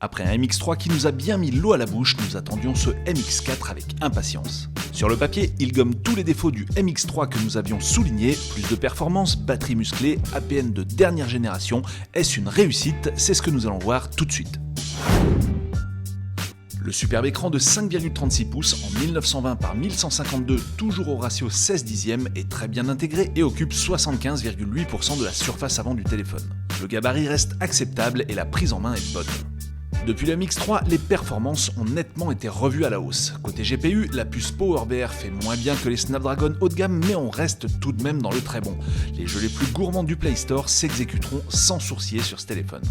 Après un MX3 qui nous a bien mis l'eau à la bouche, nous attendions ce MX4 avec impatience. Sur le papier, il gomme tous les défauts du MX3 que nous avions soulignés, plus de performance, batterie musclée, APN de dernière génération. Est-ce une réussite? C'est ce que nous allons voir tout de suite. Le superbe écran de 5,36 pouces en 1920 par 1152, toujours au ratio 16/10, est très bien intégré et occupe 75,8% de la surface avant du téléphone. Le gabarit reste acceptable et la prise en main est bonne. Depuis le MX3, les performances ont nettement été revues à la hausse. Côté GPU, la puce PowerBR fait moins bien que les Snapdragon haut de gamme, mais on reste tout de même dans le très bon. Les jeux les plus gourmands du Play Store s'exécuteront sans sourciller sur ce téléphone.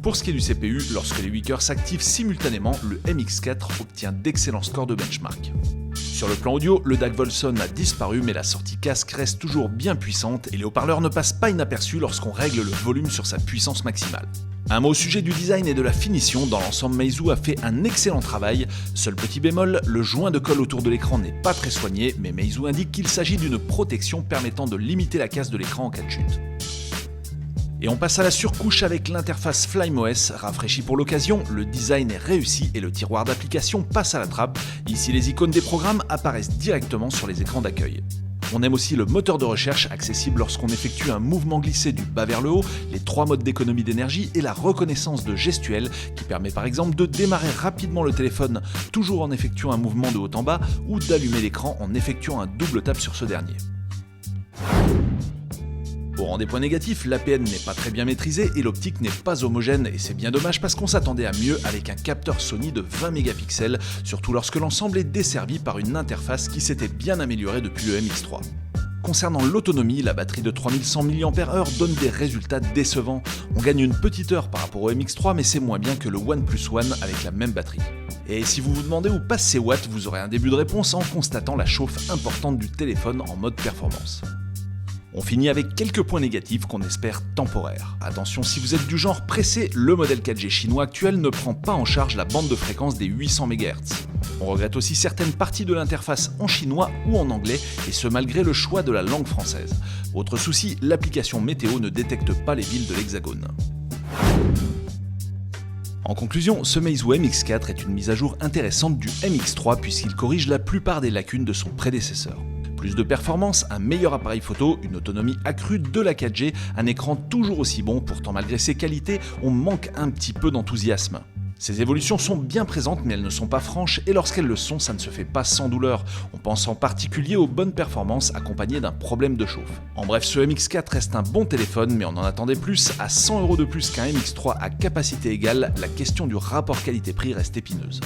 Pour ce qui est du CPU, lorsque les Weakers s'activent simultanément, le MX4 obtient d'excellents scores de benchmark. Sur le plan audio, le DAC Volson a disparu, mais la sortie casque reste toujours bien puissante et les haut-parleurs ne passent pas inaperçus lorsqu'on règle le volume sur sa puissance maximale. Un mot au sujet du design et de la finition, dans l'ensemble Meizu a fait un excellent travail. Seul petit bémol, le joint de colle autour de l'écran n'est pas très soigné, mais Meizu indique qu'il s'agit d'une protection permettant de limiter la casse de l'écran en cas de chute. Et on passe à la surcouche avec l'interface FlymeOS, rafraîchie pour l'occasion, le design est réussi et le tiroir d'application passe à la trappe. Ici les icônes des programmes apparaissent directement sur les écrans d'accueil. On aime aussi le moteur de recherche, accessible lorsqu'on effectue un mouvement glissé du bas vers le haut, les 3 modes d'économie d'énergie et la reconnaissance de gestuelle qui permet par exemple de démarrer rapidement le téléphone toujours en effectuant un mouvement de haut en bas ou d'allumer l'écran en effectuant un double tap sur ce dernier. Au rang des points négatifs, l'APN n'est pas très bien maîtrisé et l'optique n'est pas homogène et c'est bien dommage parce qu'on s'attendait à mieux avec un capteur Sony de 20 mégapixels, surtout lorsque l'ensemble est desservi par une interface qui s'était bien améliorée depuis le MX3. Concernant l'autonomie, la batterie de 3100 mAh donne des résultats décevants. On gagne une petite heure par rapport au MX3 mais c'est moins bien que le OnePlus One avec la même batterie. Et si vous vous demandez où passent ces watts, vous aurez un début de réponse en constatant la chauffe importante du téléphone en mode performance. On finit avec quelques points négatifs qu'on espère temporaires. Attention, si vous êtes du genre pressé, le modèle 4G chinois actuel ne prend pas en charge la bande de fréquence des 800 MHz. On regrette aussi certaines parties de l'interface en chinois ou en anglais, et ce malgré le choix de la langue française. Autre souci, l'application météo ne détecte pas les villes de l'Hexagone. En conclusion, ce Meizu MX4 est une mise à jour intéressante du MX3 puisqu'il corrige la plupart des lacunes de son prédécesseur. Plus de performance, un meilleur appareil photo, une autonomie accrue, de la 4G, un écran toujours aussi bon, pourtant malgré ses qualités, on manque un petit peu d'enthousiasme. Ces évolutions sont bien présentes mais elles ne sont pas franches et lorsqu'elles le sont, ça ne se fait pas sans douleur. On pense en particulier aux bonnes performances accompagnées d'un problème de chauffe. En bref, ce MX4 reste un bon téléphone mais on en attendait plus. À 100 € de plus qu'un MX3 à capacité égale, la question du rapport qualité-prix reste épineuse.